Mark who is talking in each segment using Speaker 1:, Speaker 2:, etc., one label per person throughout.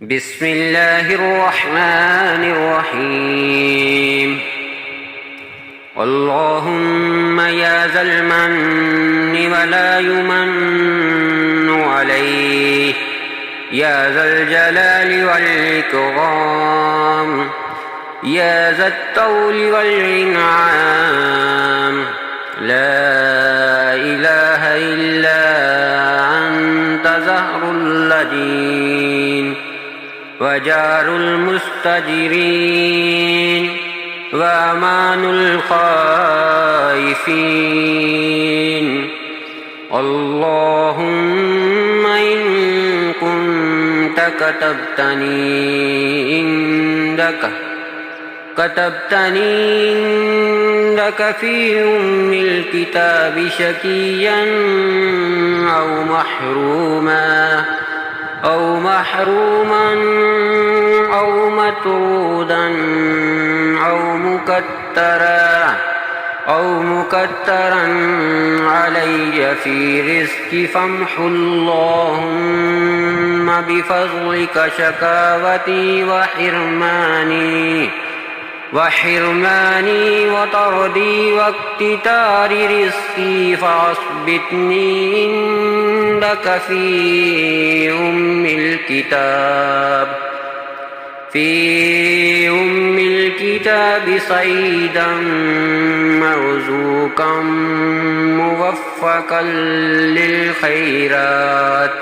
Speaker 1: بسم الله الرحمن الرحيم. اللهم يا ذا المن ولا يمن عليه، يا ذا الجلال والإكرام، يا ذا الطول والإنعام، لا إله إلا أنت زهر اللدين وجار المستجرين وأمان الخائفين. اللهم إن كنت كتبتني عندك في أم الكتاب شقيا أو محروما أو مطرودا أو مكترا علي في رزقي، فامح اللهم بفضلك شكاوتي وحرماني وطردي واكتتار رزقي، فاثبتني عندك في أم الكتاب صعيدا مرزوقا موفقا للخيرات،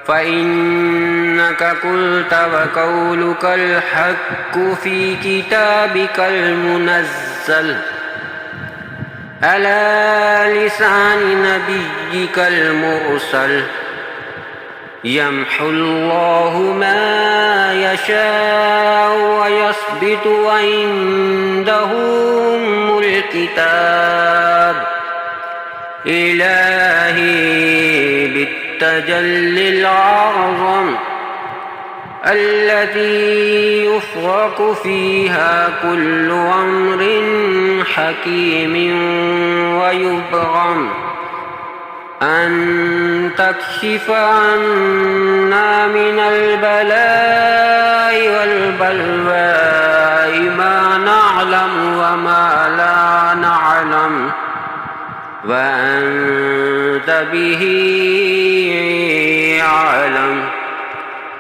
Speaker 1: فإنك قلت وقولك الحق في كتابك المنزل على لسان نبيك المرسل. يمحو الله ما يشاء ويثبت وعنده أم الكتاب. إلهي بالتجلي الأعظم التي يفرق فيها كل أمر حكيم ويبرم، أن تكشف عنا من البلاء والبلواء ما نعلم وما لا نعلم، وأنت به أعلم،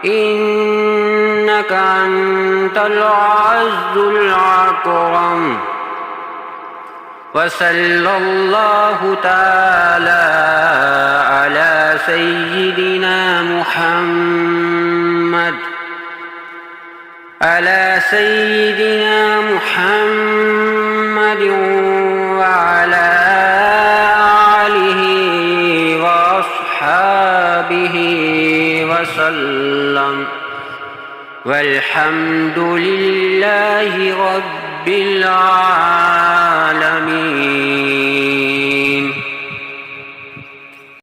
Speaker 1: إنك أنت الأعز الأكرم. وصلى الله تعالى على سيدنا محمد وعلى آله وأصحابه وسلم، والحمد لله رب العالمين.